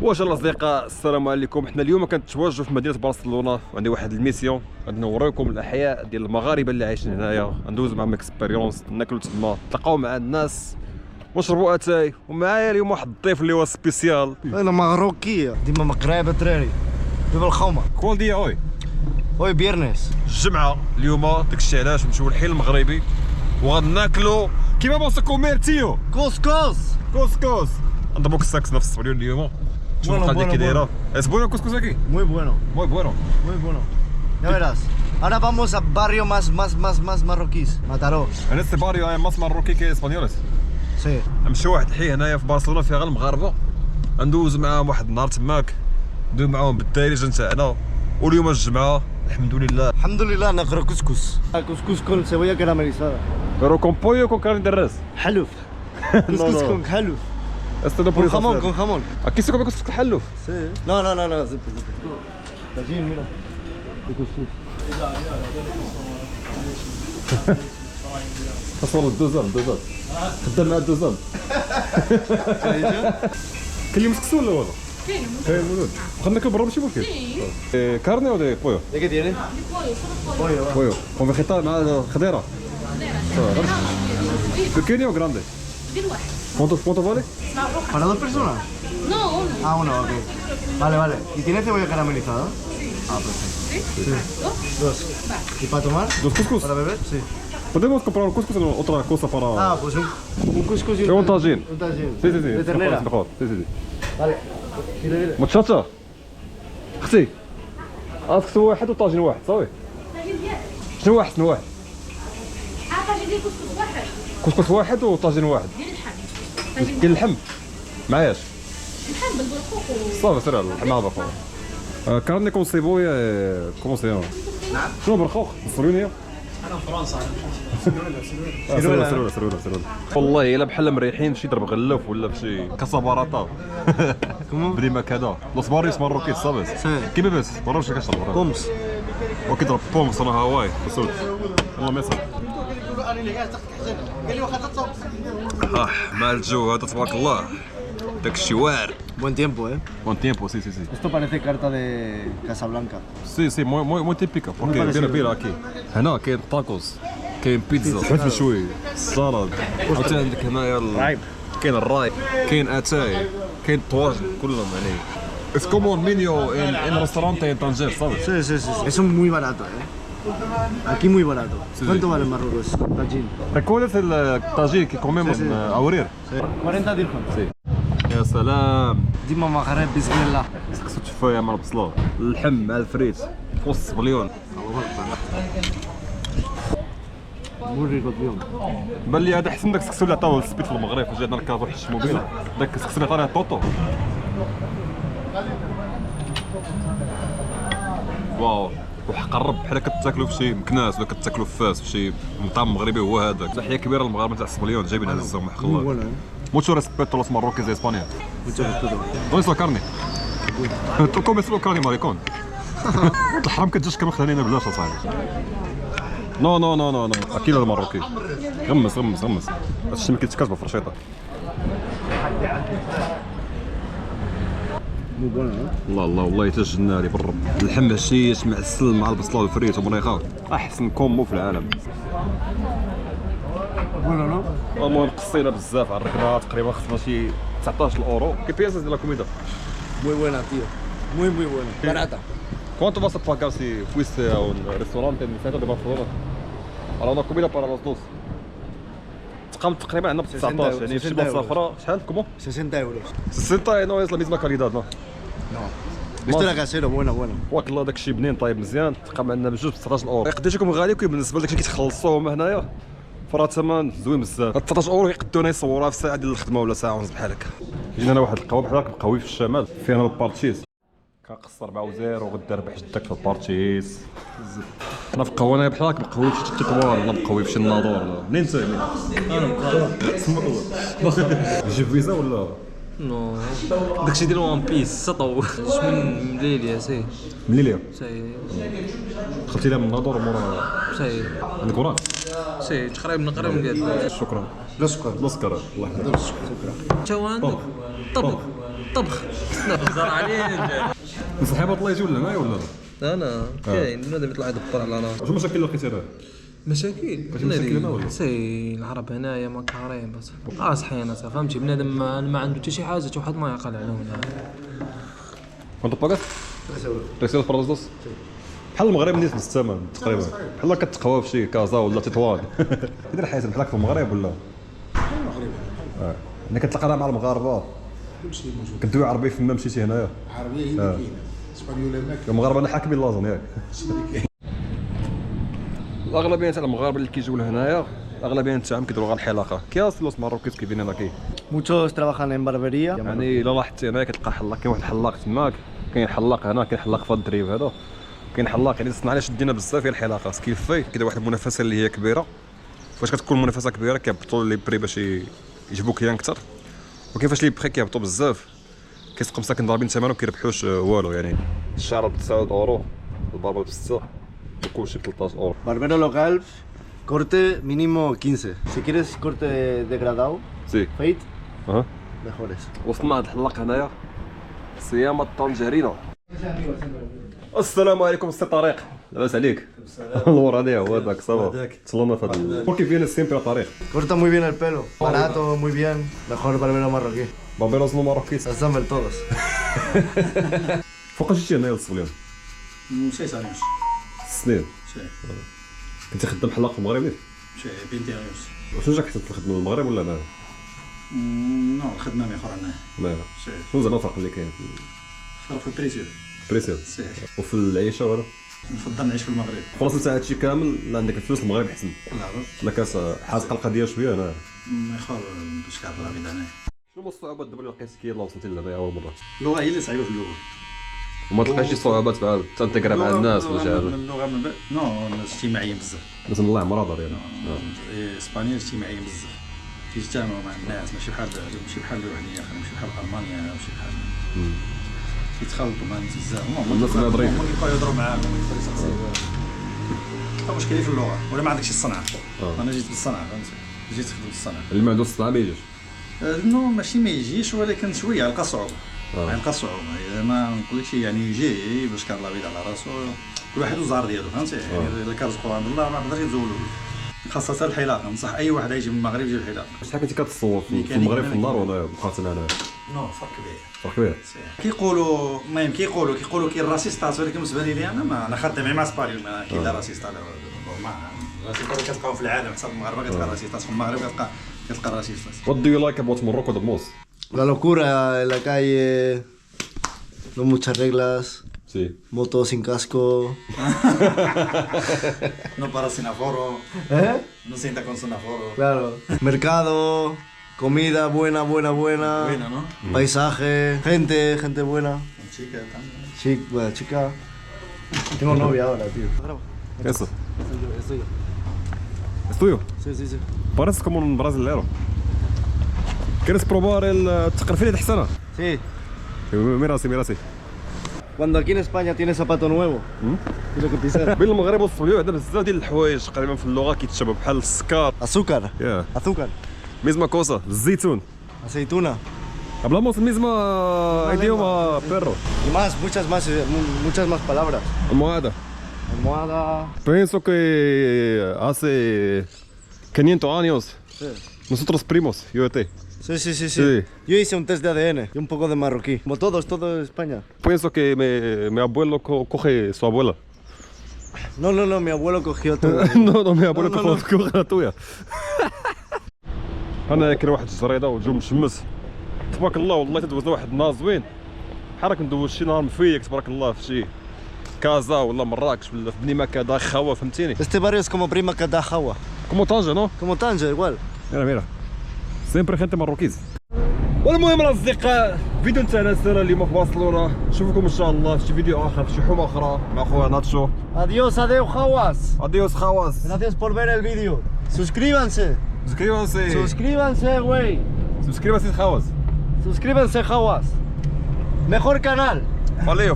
واش الاصدقاء السلام عليكم. حنا اليوم كنتواجدوا في مدينه برشلونه وعندي واحد الميسيون غادي نوريكم الاحياء ديال المغاربه اللي عايشين هنايا، ندوز معهم اكسبيريونس، ناكلوا تما، نتلاقاو مع الناس ونشربوا اتاي. ومعايا اليوم واحد الضيف اللي هو سبيسيال. انا مغروكيه ديما مقرابه دراري دابا الخومه كول ديا اوي بيرنيس الجمعه اليوم، داكشي علاش نمشيو للحي المغربي وغناكلوا كيما بونسا كوميرتيو كوسكوس. نضربوا كساكس نفس الصبريون اليوم. شوف القلده كي دايره. Es bueno cuscús aquí? muy bueno Muy bueno. ya verás ahora vamos a barrio más marroquíes Mataró. En este barrio hay más marroquí que españoles. sí نمشيو واحد الحي هنايا في برشلونه فيها غير المغاربه، ندوز معاهم واحد النهار تماك، ندوز معاهم بالدارجه نتاعنا. واليوم الجمعه الحمد لله نقرا كسكس con cebolla caramelizada pero con pollo con carne de res. حلوف كسكس con حلوف Esto no puede ser. con jamón Aquí se come cuscús حلو. sí no tajín mira كسكس تصور الدوزان خدام مع الدوزان. كاين مسكسو ولا والو؟ كاين مولود. خلينا ناكل برا ماشي مشكل. كارني ولا بويو؟ ¿de qué tiene? بويو كون فيجيتال مع خضيره. Pequeño o grande? ¿Cuánto vale? ¿Para dos personas? No, uno. Ah, uno, ok. Vale. ¿Y tiene cebolla caramelizada? Ah, perfecto. ¿Sí? Dos. ¿Y para tomar? ¿Dos cuscús? ¿Para beber? Sí. ¿Podemos comprar un cuscús o otra cosa para...? Ah, pues un cuscús y un tajín. Un tajín. Sí. De ternera. Mejor. Sí. Vale. Dile. Muchacha. اختي. كسكس واحد وطاجين واحد صافي. شنو واحد؟ طاجين ديال كسكس واحد. كسكس واحد وطاجين واحد. ديال اللحم. اللحم. معاياش. اللحم بالبرقوق. صافي سير اللحم مع برقوق. كارني كون سيبويا كومون سي. نعم. شنو برقوق؟ الصريونيه؟ انا في فرنسا. سيرولا. والله الا بحال مريحين شي ضرب غلاف ولا فشي كاساباراطا. بريما كذا لوس باريس ماروكي صافي. كيما بس مروش كنشرب بومس. وكيضرب بومس انا هواي وصلت والله ما يصير. مع الجو هذا تبارك الله داك الشي واعر. Buen tiempo, ¿eh? Buen tiempo, sí. Esto parece carta de Casablanca. Sí, muy típica porque بيرا اكيد. هنا كاين تاكوس، كاين بيتزا، حيت مشوي، السلطه، عاوتاني عندك هنايا كاين الرايب، كاين اتاي، كاين الطواجن كلهم يعني. Es como un menú en restaurante en Tanger, ¿sabes? Sí. Eso es muy barato, ¿eh? Aquí muy barato. ¿Cuánto vale en Marruecos? Tajín. ¿Recuerdas el tajín que comemos en Aourir? 40 dirham. Sí. يا سلام. ديما مغرب بسم الله. خصك تشوفها مع البصله، اللحم مع الفريت، وسط بليون. muy rico اليوم. بان لي هذا احسن داك السكسو اللي عطاوه للسبيت في المغرب فاش جاتنا نركب واحد الشموبيل، داك السكسو اللي عطانا طوطو. واو وحق الرب بحال كتاكلوا في شي مكناس ولا كتاكلوا في فاس في شي مطعم مغربي هو هذاك. تحيه كبيره للمغاربه تاع السبليون جايبين على الزوم حق الله. Mucho respeto a los marroquíes de España. Mucho respeto. ¿Dónde es la carne? Tú comes solo carne, maricón. الحرام كتجيش كما خلينا بلاش اصاحبي. نو اكيد هذا ماروكي. غمس هادشي ما كيتكاش بالفرشيطه. الله يتجنى لي بالرب. اللحم هشيش مع السلم مع البصله والفريت ومريخه، احسن كومبو في العالم. المهم قصينا بزاف على الركبه، تقريبا خصنا شي 19 اورو. كي بياسas de la comida? Muy buena, tío. Muy buena. Barata. ¿Cuánto vas a pagar si fuiste a un restaurante en el centro de Barcelona? Para una comida para los dos. تقريبا عندنا ب 19 يعني في شي بلاصه اخرى شحال كومون؟ 60 euros. 60 no es la misma calidad no. Esto era casero, bueno. واك الله داك الشيء بنين طايب مزيان، تلقى عندنا بجوج ب 19 اورو. قداش يكون غالي بالنسبه لداك اللي كيتخلصوهم هنايا؟ فراه ثمن زوين بزاف. 19 اورو يقدونا يصوروها في ساعه ديال الخدمه ولا ساعه ونص بحال هكا. جينا انا واحد القهوه بحال هكا قوي في الشمال فيها البارتشيز، كنقصر 4 وغدا ربح جدك في البارتشيز. انا في قهوه انا بحال هكا مقوي في شي تطوار ولا مقوي في شي ناظور. منين انت؟ انا مقاول. جيب فيزا ولا نو داكشي ديال وان بيس سطو من مليل يا سي من ليليا سي دخلتي لها من الناظور مورا سي عندك وراك. سي تقريبا قال شكرا. Los squad. نسكر الله يحفظك. تا هو عندك طبخ زار عليه من صحابات الله يجي ولا هنايا ولا لا؟ انا كاين بنادم يطلع يدبر على راسو. واش المشاكل اللي لقيتي هنا؟ مشاكل مشاكل هنا ولا؟ سي العرب هنايا ما كارين بس صحينا فهمتي بنادم ما عنده حتى شي حاجه واحد ما يعقل عليهم هنا. كنت باقات؟ 3 euros para os dois. بحال المغرب بالنسبه للثمن تقريبا بحال كتقهوى في شي كازا ولا تطوان. كيدير الحياه بحال في المغرب ولا؟ المغرب. انا كتلقى مع المغاربه كدوي عربي فما مشيتي هنايا. عربيه هي اللي كاينه اسبانيولا ما المغاربه انا حاكمين لازم ياك. الاغلبيه تاع المغاربه اللي كيجيو لهنايا الاغلبيه تاعهم كيديروا غير الحلاقه. كاس لوس ماروكيس كيديرين هنا كاين. Muchos trabajan en barbería. يعني الا لاحظتي هنا كتلقى حلاق. كاين واحد الحلاق تماك، كاين حلاق هنا، كاين حلاق في الدريب هذا، كاين حلاق يعني صنع علاش شدينا بزاف هي الحلاقه. كيفاي كيدير واحد المنافسه اللي هي كبيره. فاش كتكون منافسه كبيره كيهبطوا لي بري باش يجيبوا كيان اكثر، وكاين فاش لي بري كيهبطوا بزاف كيسقم ساكن ضاربين ثمنه وكيربحوش والو. يعني الشعر ب 9 اورو، البابا ب 6 وكلشي ب 13 اورو. Barbero local, corte mínimo 15. Si quieres corte degradado, سي fade, اها mejores. وصلنا هاد الحلاق هنايا صيامة طنجرينة. السلام عليكم السي طريق، لاباس عليك؟ النور عليا هو هذاك صافا تصلنا في هذا كيف فينا سيمبل طريق. Corta muy bien el pelo, barato, muy bien. Mejor barbero marroquí. بابيروس ماروكيس. Los dame todos. فوقاش جيتي هنايا للصبيان؟ 6 años. 6 سنين. Sí, كنتي خدام حلاق في المغرب ياك؟ sí, 20 años. واش جاك حتى تخدم المغرب ولا هنا؟ No, الخدمه ميخور هنا. لا Sí. شنو زعما الفرق اللي كاين فرق في البريسيو. في بريسيل Sí. وفي العيشه ولا؟ نفضل نعيش في المغرب. خلاص تاع هادشي كامل لا عندك الفلوس المغرب احسن. لا لا كاس حاسقه القضيه شويه هنا. ميخور باش كاع الله بيد هنا. شنو هما الصعوبات دابا اللي لقيتي كي يلاه وصلتي لهنايا اول مره؟ اللغه هي اللي صعيبه في اللغه. وما تلقاش شي صعوبات بحال تنتقرا مع الناس ولا شي حاجه؟ اللغه من نو الناس اجتماعيين بزاف. مثلا الله عمرها دار يعني. اسبانيا اجتماعيين بزاف. كيجتمعوا مع الناس ماشي بحال واحد اخر ماشي بحال المانيا ماشي بحال كيتخلطوا مع الناس بزاف. الناس ناضرين. هما كيبقاو يهضروا معاهم ويبقاو يسقسيو. تا مشكلة في اللغة ولا ما عندكش الصنعة. أنا جيت بالصنعة فهمتي جيت خدمت بالصنعة. اللي ما عندوش الصنعه ما يجيش. نو ماشي ما يجيش ولكن شوية يلقى صعوبة. يلقى صعوبة ما نقولكش يعني يجي باش كان الله بيد على راسو كل واحد وزار ديالو فهمتي يعني إلا كان رزقو عند الله ما نقدرش نزولو. خاصة الحلاقة ننصح أي واحد يجي من المغرب يجي الحلاقة. شحال كنتي كتصور في المغرب في النار ولا مقارنة هنا؟ نو فرق كبير. فرق كبير. كيقولوا المهم كيقولوا كاين راسيستات ولكن بالنسبة لي أنا ما أنا خدام مع سباريو ما كاين لا راسيست على الراسيستات اللي كتلقاو في العالم حتى المغاربة كتلقى راسيستات في المغرب كتلقى راسيستات. What do you like about Morocco the most? La locura en la calle, no muchas reglas, Sí. motos sin casco. No para sinaforo. ¿Eh? No sienta con sinaforo. Claro. Mercado, comida buena, buena, buena. Buena, ¿no? Paisaje, gente buena. Chica también. Chic, buena chica. Tengo novia ahora, tío. Eso. Estoy yo. ¿Es tuyo? Sí, sí, sí. Parece como un brasileiro. ¿Quieres probar el تقرفيلي د حسنة؟ Sí. Mira así. Cuando aquí en España tienes zapato nuevo, tienes que pisar. بين المغرب والصبيو عندنا بزاف ديال الحوايج تقريبا في اللغة كيتشابهوا بحال السكر. Azúcar. Yeah. Azúcar. ميزما كوسا الزيتون. Aceituna. Hablamos el mismo idioma perro. Y más, muchas más palabras. Almohada. Almohada. Pienso que hace 500 años Sí. nosotros primos, yo y tú. Sí, sí, sí, sí. Sí. Yo hice un test de ADN y un poco de marroquí. Como todos, todo España. Pienso que mi abuelo coge su abuela. No, mi abuelo cogió todo. no, mi abuelo No, coge la tuya. انا كاين واحد الجريده وجو مشمس تبارك الله والله تدوزنا واحد النهار زوين بحال كندوز شي نهار مفيك تبارك الله في شي كازا ولا مراكش ولا في بنيمه كذا خوا فهمتيني. Este barrio es como prima que da agua. كومو طنجه نو Como Tánger, igual. ميرا سيمبري خنتي مروكيز. والمهم الاصدقاء فيديو تاعنا السنه اليوم في برشلونه نشوفكم ان شاء الله في شي فيديو اخر في شي حومه اخرى مع خويا ناتشو. Adiós, adeu, jawas. اديوس خواص. Gracias por ver el vídeo. Suscríbanse. Suscríbanse. Suscríbanse, güey. Suscríbanse خواص. Suscríbanse, Jawas. Mejor canal. فاليو